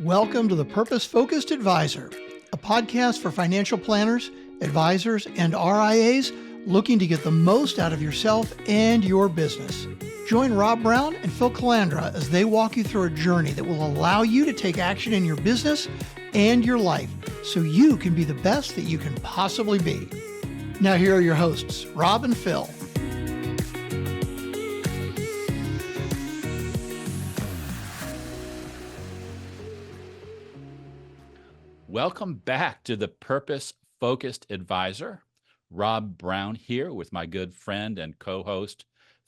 Welcome to the Purpose Focused Advisor, a podcast for financial planners, advisors, and RIAs looking to get the most out of yourself and your business. Join Rob Brown and Phil Calandra as they walk you through a journey that will allow you to take action in your business and your life so you can be the best that you can possibly be. Now here are your hosts, Rob and Phil. Welcome back to the Purpose Focused Advisor. Rob Brown here with my good friend and co-host,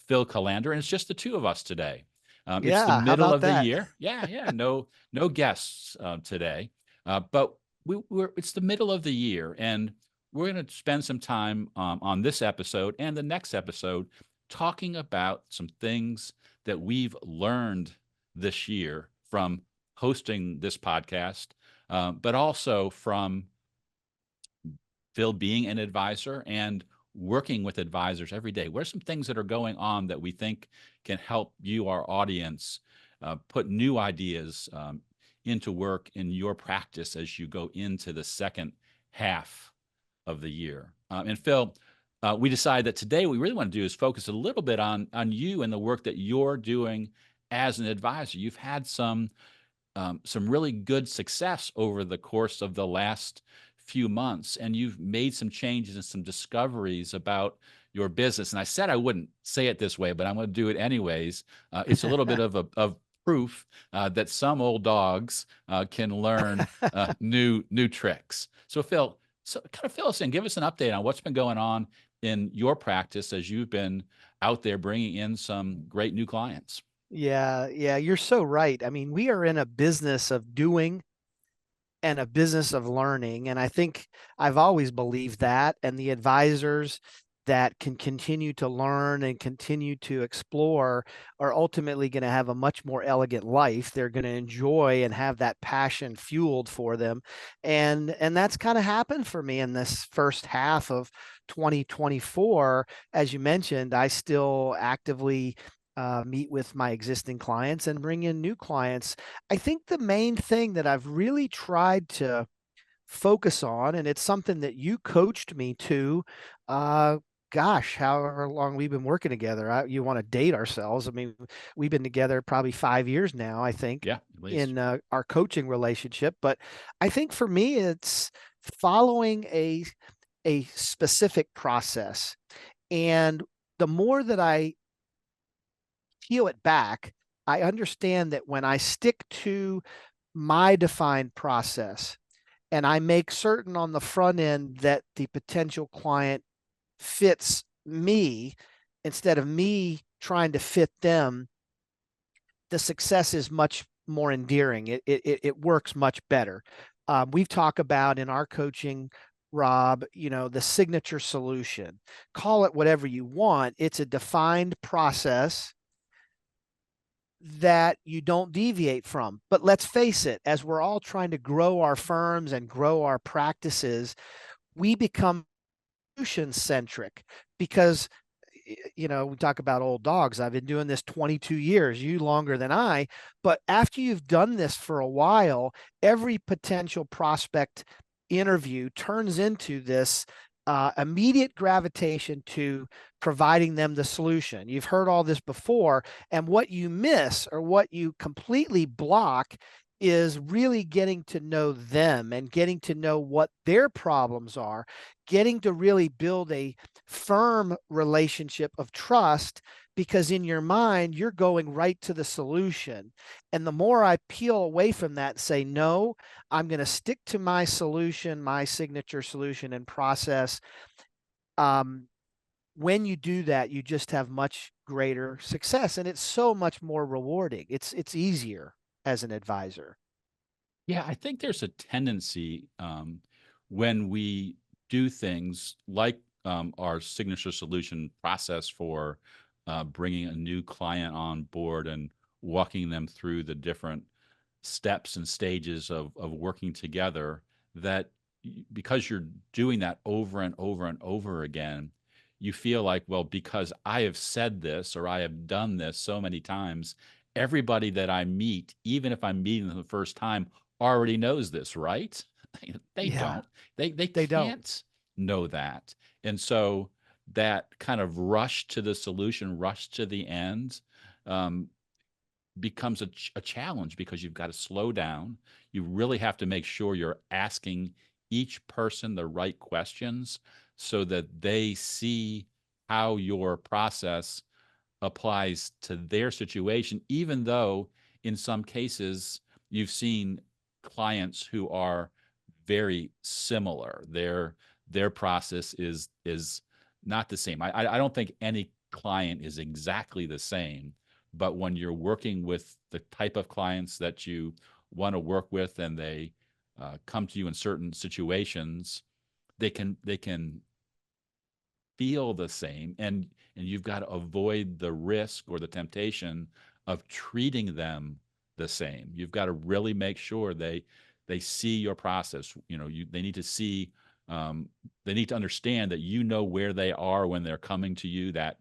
Phil Calandra, and it's just the two of us today. It's the middle of the year. No guests today, but it's the middle of the year, and we're going to spend some time on this episode and the next episode talking about some things that we've learned this year from hosting this podcast, but also from Phil being an advisor and working with advisors every day. What are some things that are going on that we think can help you, our audience, put new ideas into work in your practice as you go into the second half of the year? And Phil, we decided that today what we really want to do is focus a little bit on you and the work that you're doing as an advisor. You've had some really good success over the course of the last few months, and you've made some changes and some discoveries about your business. And I said I wouldn't say it this way, but I'm going to do it anyways. It's a little bit of proof that some old dogs can learn new tricks. So Phil, kind of fill us in, give us an update on what's been going on in your practice as you've been out there bringing in some great new clients. Yeah, you're so right. I mean, we are in a business of doing and a business of learning. And I think I've always believed that. And the advisors that can continue to learn and continue to explore are ultimately going to have a much more elegant life. They're going to enjoy and have that passion fueled for them. And that's kind of happened for me in this first half of 2024. As you mentioned, I still actively meet with my existing clients and bring in new clients. I think the main thing that I've really tried to focus on, and it's something that you coached me to, however long we've been working together. You want to date ourselves. I mean, we've been together probably 5 years now, I think, in our coaching relationship. But I think for me, it's following a specific process. And the more that I peel it back, I understand that when I stick to my defined process and I make certain on the front end that the potential client fits me instead of me trying to fit them, the success is much more endearing. It works much better. We've talked about in our coaching, Rob, the signature solution. Call it whatever you want. It's a defined process that you don't deviate from. But let's face it, as we're all trying to grow our firms and grow our practices, we become solution centric because, we talk about old dogs. I've been doing this 22 years, you longer than I, but after you've done this for a while, every potential prospect interview turns into this immediate gravitation to providing them the solution. You've heard all this before, and what you miss or what you completely block is really getting to know them and getting to know what their problems are, getting to really build a firm relationship of trust, because in your mind, you're going right to the solution. And the more I peel away from that and say, no, I'm going to stick to my solution, my signature solution and process. When you do that, you just have much greater success, and it's so much more rewarding. It's easier as an advisor. Yeah, I think there's a tendency when we do things like our signature solution process for bringing a new client on board and walking them through the different steps and stages of working together, that because you're doing that over and over and over again, you feel like, well, because I have said this or I have done this so many times, everybody that I meet, even if I'm meeting them the first time, already knows this, right? They Yeah, don't. They they don't. can't know that. And so that kind of rush to the solution, rush to the end, um, becomes a challenge because you've got to slow down. You really have to make sure you're asking each person the right questions so that they see how your process applies to their situation, even though in some cases you've seen clients who are very similar. Their process is not the same. I don't think any client is exactly the same, but when you're working with the type of clients that you want to work with and they come to you in certain situations, they can feel the same, and you've got to avoid the risk or the temptation of treating them the same. You've got to really make sure they see your process. They need to see, they need to understand that you know where they are when they're coming to you, that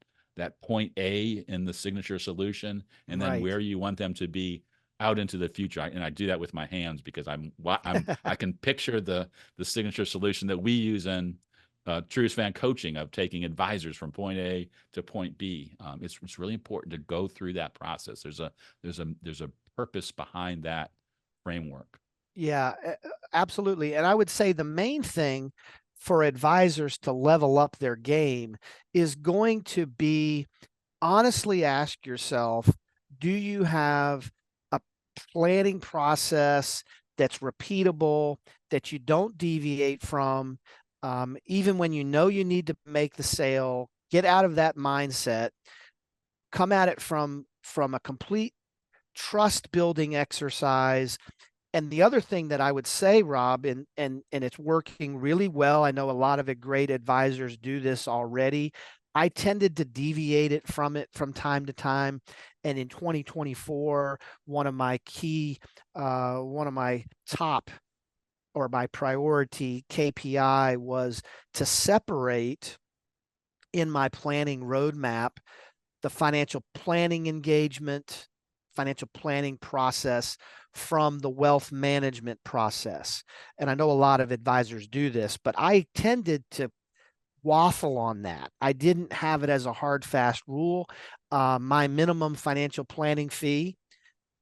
point A in the signature solution, and then Right. where you want them to be out into the future. And I do that with my hands because I can picture the signature solution that we use in Truist Fan Coaching, of taking advisors from point A to point B. It's really important to go through that process. There's a purpose behind that framework. Yeah, absolutely. And I would say the main thing for advisors to level up their game is going to be, honestly ask yourself, do you have a planning process that's repeatable, that you don't deviate from, even when you know you need to make the sale? Get out of that mindset, come at it from a complete trust building exercise. And the other thing that I would say, Rob, and it's working really well, I know a lot of great advisors do this already. I tended to deviate from it from time to time. And in 2024, one of my top, or my priority KPI, was to separate in my planning roadmap the financial planning engagement, financial planning process from the wealth management process. And I know a lot of advisors do this, but I tended to waffle on that. I didn't have it as a hard, fast rule. My minimum financial planning fee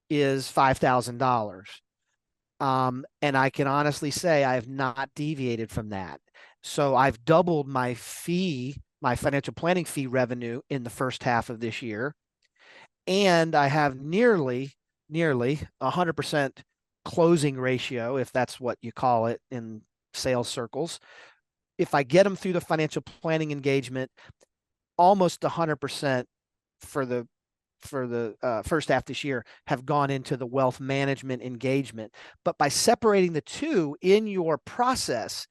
is $5,000. And I can honestly say I have not deviated from that. So I've doubled my fee, my financial planning fee revenue in the first half of this year. And I have nearly 100% closing ratio, if that's what you call it in sales circles. If I get them through the financial planning engagement, almost 100% for the first half this year have gone into the wealth management engagement. But by separating the two in your process,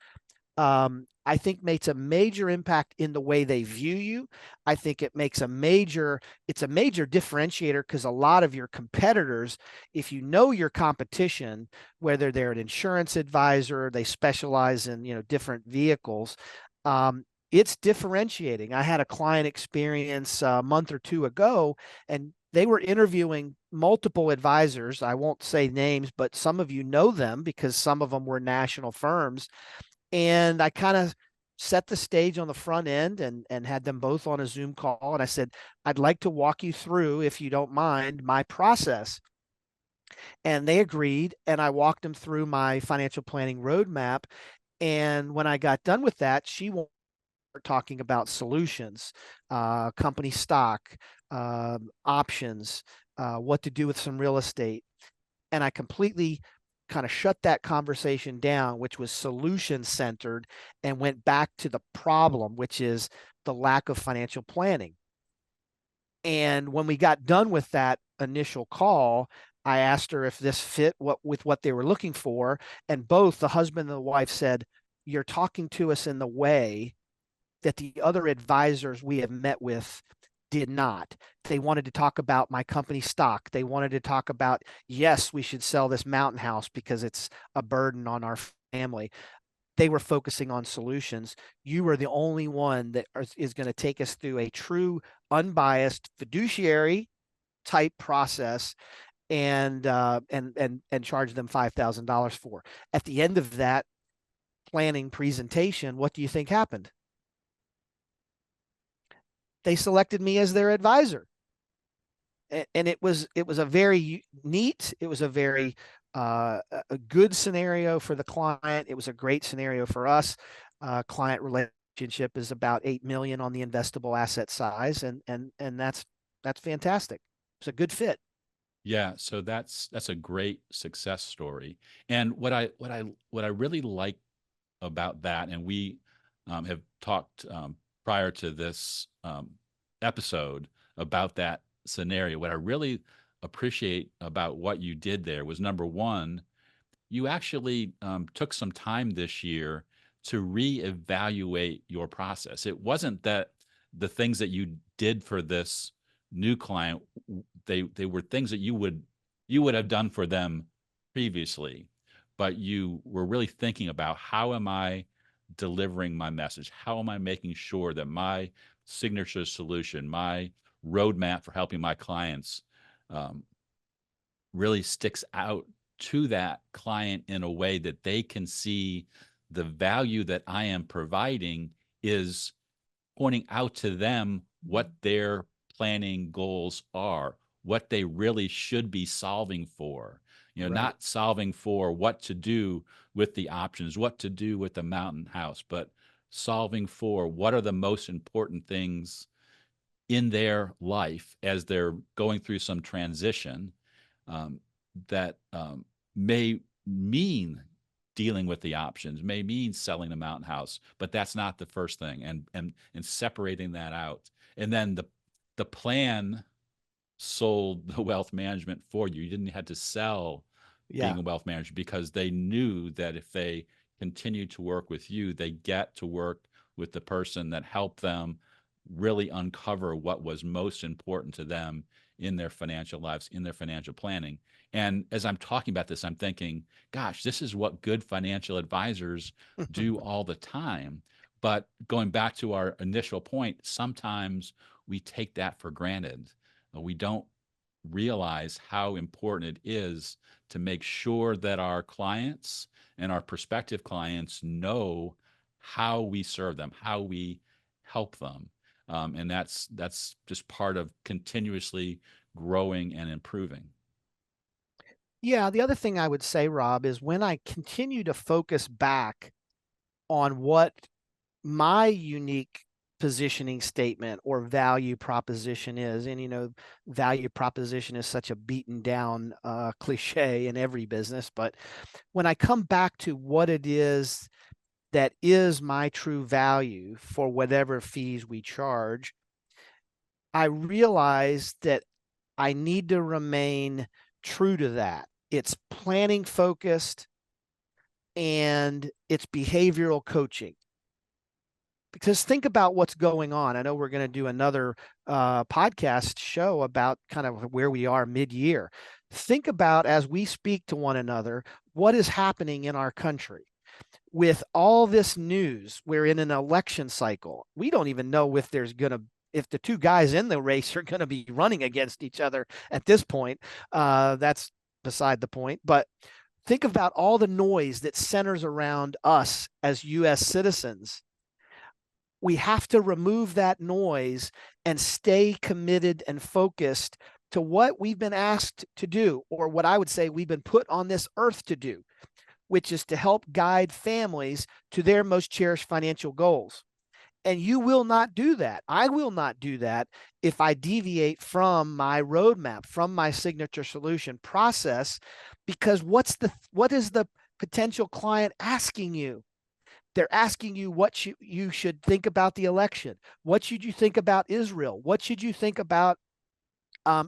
I think makes a major impact in the way they view you. I think it's a major differentiator, because a lot of your competitors, if you know your competition, whether they're an insurance advisor, they specialize in, different vehicles, it's differentiating. I had a client experience a month or two ago, and they were interviewing multiple advisors. I won't say names, but some of you know them because some of them were national firms. And I kind of set the stage on the front end and had them both on a Zoom call. And I said, I'd like to walk you through, if you don't mind, my process. And they agreed. And I walked them through my financial planning roadmap. And when I got done with that, she wanted to start talking about solutions, company stock, options, what to do with some real estate. And I completely kind of shut that conversation down, which was solution centered, and went back to the problem, which is the lack of financial planning. And when we got done with that initial call, I asked her if this fit with what they were looking for. And both the husband and the wife said, "You're talking to us in the way that the other advisors we have met with did not." They wanted to talk about my company stock. They wanted to talk about, yes, we should sell this mountain house because it's a burden on our family. They were focusing on solutions. You are the only one that is going to take us through a true, unbiased, fiduciary type process. and charge them $5,000 for. At the end of that planning presentation, what do you think happened? They selected me as their advisor. And it was a very neat, it was a very a good scenario for the client. It was a great scenario for us. Client relationship is about 8 million on the investable asset size, and that's fantastic. It's a good fit. Yeah, so that's a great success story. And what I really like about that, and we have talked prior to this episode about that scenario. What I really appreciate about what you did there was, number one, you actually took some time this year to reevaluate your process. It wasn't that the things that you did for this new client, they were things that you would have done for them previously, but you were really thinking about, how am I delivering my message? How am I making sure that my signature solution, my roadmap for helping my clients really sticks out to that client in a way that they can see the value that I am providing is pointing out to them what their planning goals are, what they really should be solving for. Right. Not solving for what to do with the options, what to do with the mountain house, but solving for what are the most important things in their life as they're going through some transition that may mean dealing with the options, may mean selling the mountain house, but that's not the first thing. And separating that out. And then the plan sold the wealth management for you. You didn't have to sell being a wealth manager, because they knew that if they continue to work with you, they get to work with the person that helped them really uncover what was most important to them in their financial lives, in their financial planning. And as I'm talking about this, I'm thinking, gosh, this is what good financial advisors do all the time. But going back to our initial point, sometimes we take that for granted. We don't realize how important it is to make sure that our clients and our prospective clients know how we serve them, how we help them. And that's just part of continuously growing and improving. Yeah, the other thing I would say, Rob, is when I continue to focus back on what my unique positioning statement or value proposition is, and value proposition is such a beaten down cliche in every business, but when I come back to what it is that is my true value for whatever fees we charge, I realize that I need to remain true to that. It's planning focused and it's behavioral coaching. Because think about what's going on. I know we're going to do another podcast show about kind of where we are mid-year. Think about, as we speak to one another, what is happening in our country. With all this news, we're in an election cycle. We don't even know if the two guys in the race are going to be running against each other at this point. That's beside the point. But think about all the noise that centers around us as U.S. citizens. We have to remove that noise and stay committed and focused to what we've been asked to do, or what I would say we've been put on this earth to do, which is to help guide families to their most cherished financial goals. And you will not do that. I will not do that if I deviate from my roadmap, from my signature solution process, because what is the potential client asking you? They're asking you what you should think about the election. What should you think about Israel? What should you think about,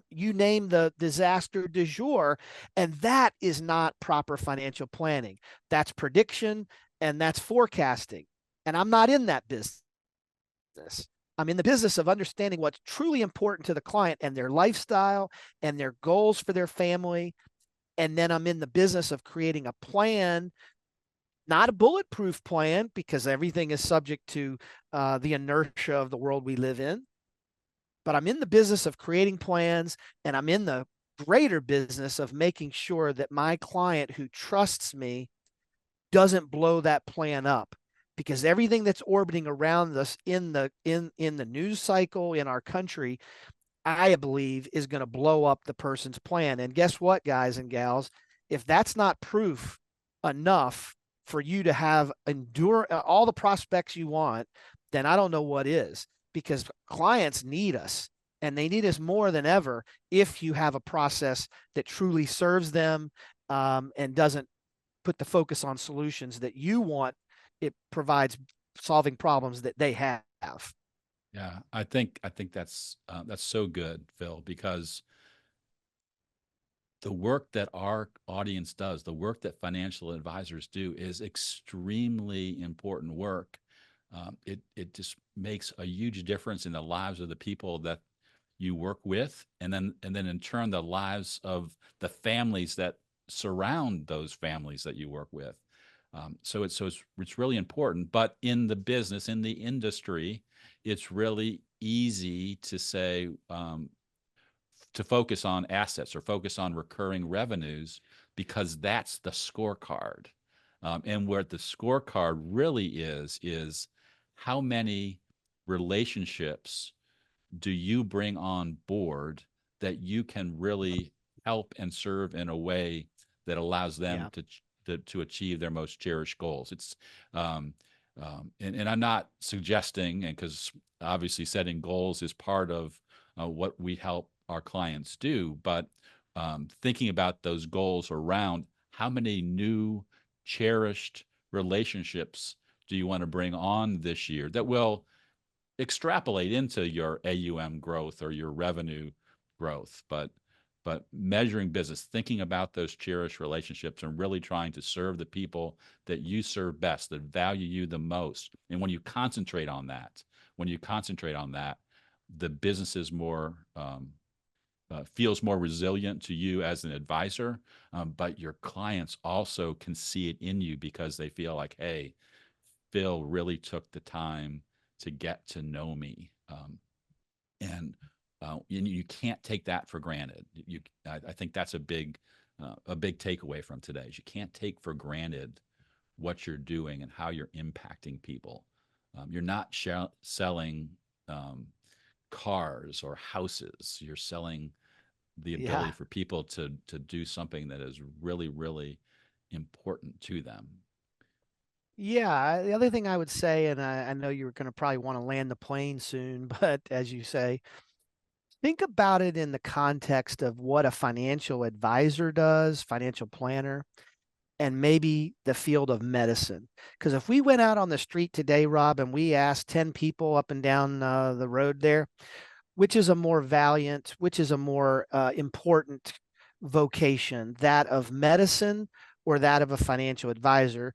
you name the disaster du jour, and that is not proper financial planning. That's prediction and that's forecasting. And I'm not in that business. I'm in the business of understanding what's truly important to the client and their lifestyle and their goals for their family. And then I'm in the business of creating a plan, not a bulletproof plan, because everything is subject to the inertia of the world we live in. But I'm in the business of creating plans, and I'm in the greater business of making sure that my client who trusts me doesn't blow that plan up, because everything that's orbiting around us in the news cycle in our country, I believe, is going to blow up the person's plan. And guess what, guys and gals? If that's not proof enough for you to have endure all the prospects you want, then I don't know what is, because clients need us, and they need us more than ever if you have a process that truly serves them, and doesn't put the focus on solutions that you want. It provides solving problems that they have. Yeah, I think that's so good, Phil, because the work that our audience does, the work that financial advisors do, is extremely important work. It just makes a huge difference in the lives of the people that you work with, and then in turn the lives of the families that surround those families that you work with. So it's really important. But in the business, in the industry, it's really easy to say, to focus on assets or focus on recurring revenues, because that's the scorecard. And where the scorecard really is how many relationships do you bring on board that you can really help and serve in a way that allows them to achieve their most cherished goals. It's and I'm not suggesting, and because obviously setting goals is part of what we help our clients do, but thinking about those goals around how many new cherished relationships do you want to bring on this year that will extrapolate into your AUM growth or your revenue growth, but measuring business, thinking about those cherished relationships and really trying to serve the people that you serve best, that value you the most. And when you concentrate on that, the business is more feels more resilient to you as an advisor, but your clients also can see it in you because they feel like, hey, Phil really took the time to get to know me, and you can't take that for granted. I think that's a big takeaway from today. Is you can't take for granted what you're doing and how you're impacting people. You're not selling cars or houses. You're selling the ability for people to do something that is really, really important to them. Yeah, the other thing I would say, and I know you're going to probably want to land the plane soon, but as you say, think about it in the context of what a financial advisor does, financial planner, and maybe the field of medicine. Because if we went out on the street today, Rob, and we asked 10 people up and down the road there, which is a more valiant, which is a more important vocation, that of medicine or that of a financial advisor,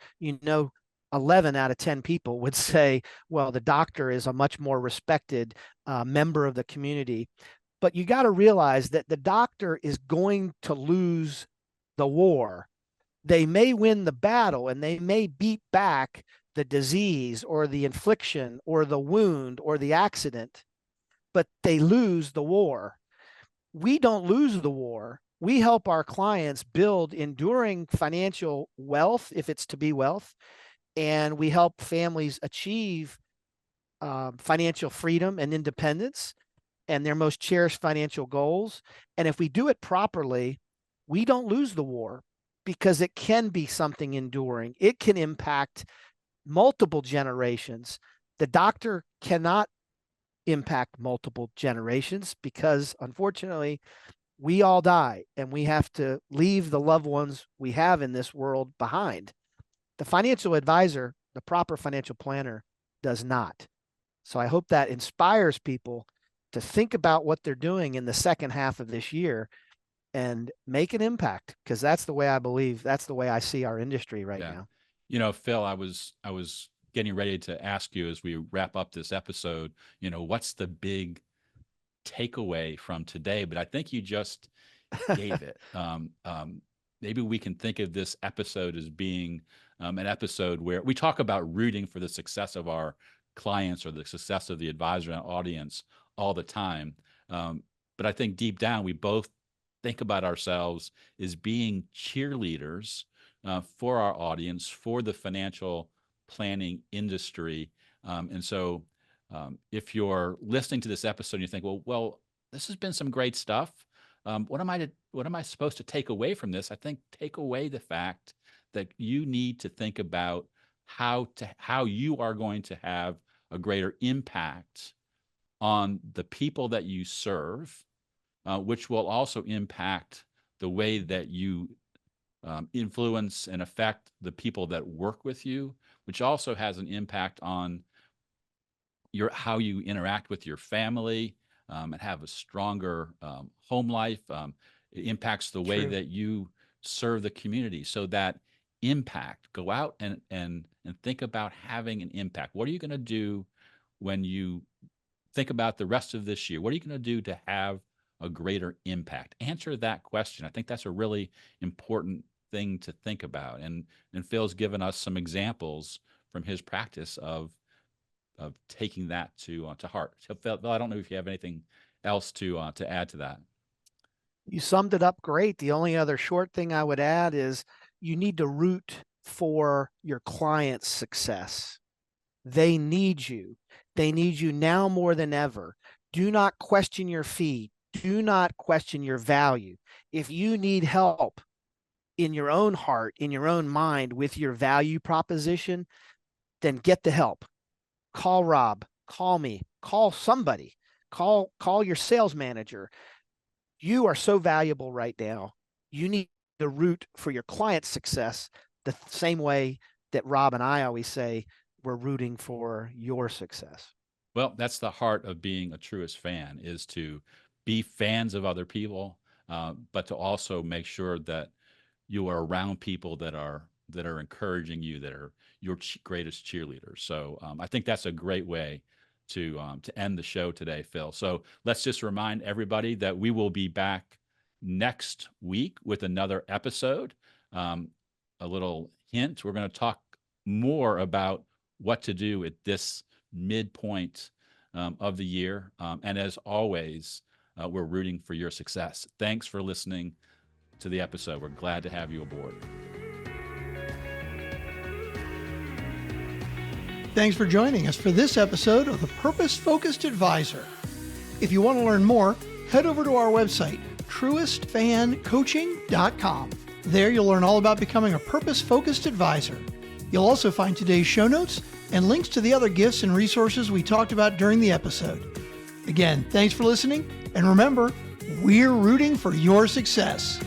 11 out of 10 people would say, well, the doctor is a much more respected member of the community. But you got to realize that the doctor is going to lose the war. They may win the battle and they may beat back the disease or the infliction or the wound or the accident, but they lose the war. We don't lose the war. We help our clients build enduring financial wealth, if it's to be wealth, and we help families achieve financial freedom and independence and their most cherished financial goals. And if we do it properly, we don't lose the war, because it can be something enduring. It can impact multiple generations. The doctor cannot impact multiple generations because, unfortunately, we all die and we have to leave the loved ones we have in this world behind. The financial advisor, the proper financial planner, does not. So I hope that inspires people to think about what they're doing in the second half of this year and make an impact, because that's the way I believe, that's the way I see our industry right now. Phil, I was getting ready to ask you as we wrap up this episode, what's the big takeaway from today? But I think you just gave it. Maybe we can think of this episode as being an episode where we talk about rooting for the success of our clients or the success of the advisor and audience all the time. But I think deep down, we both think about ourselves as being cheerleaders for our audience, for the financial planning industry. And so if you're listening to this episode and you think, well, this has been some great stuff. What am I supposed to take away from this? I think take away the fact that you need to think about how you are going to have a greater impact on the people that you serve, which will also impact the way that you influence and affect the people that work with you, which also has an impact on how you interact with your family and have a stronger home life. It impacts the way True. that you serve the community. So that impact, go out and think about having an impact. What are you going to do when you think about the rest of this year? What are you going to do to have a greater impact? Answer that question. I think that's a really important thing to think about. And Phil's given us some examples from his practice of taking that to heart. So Phil, I don't know if you have anything else to add to that. You summed it up great. The only other short thing I would add is you need to root for your client's success. They need you. They need you now more than ever. Do not question your fee. Do not question your value. If you need help in your own heart, in your own mind with your value proposition, then get the help. Call Rob, call me, call somebody, call your sales manager. You are so valuable right now. You need to root for your client's success the same way that Rob and I always say we're rooting for your success. Well, that's the heart of being a Truist fan, is to be fans of other people, but to also make sure that you are around people that are encouraging you, that are your greatest cheerleaders. So I think that's a great way to end the show today, Phil. So let's just remind everybody that we will be back next week with another episode. A little hint, we're going to talk more about what to do at this midpoint of the year. And as always, we're rooting for your success. Thanks for listening to the episode. We're glad to have you aboard. Thanks for joining us for this episode of The Purpose Focused Advisor. If you want to learn more, head over to our website, truistfancoaching.com. There you'll learn all about becoming a purpose-focused advisor. You'll also find today's show notes and links to the other gifts and resources we talked about during the episode. Again, thanks for listening, and remember, we're rooting for your success.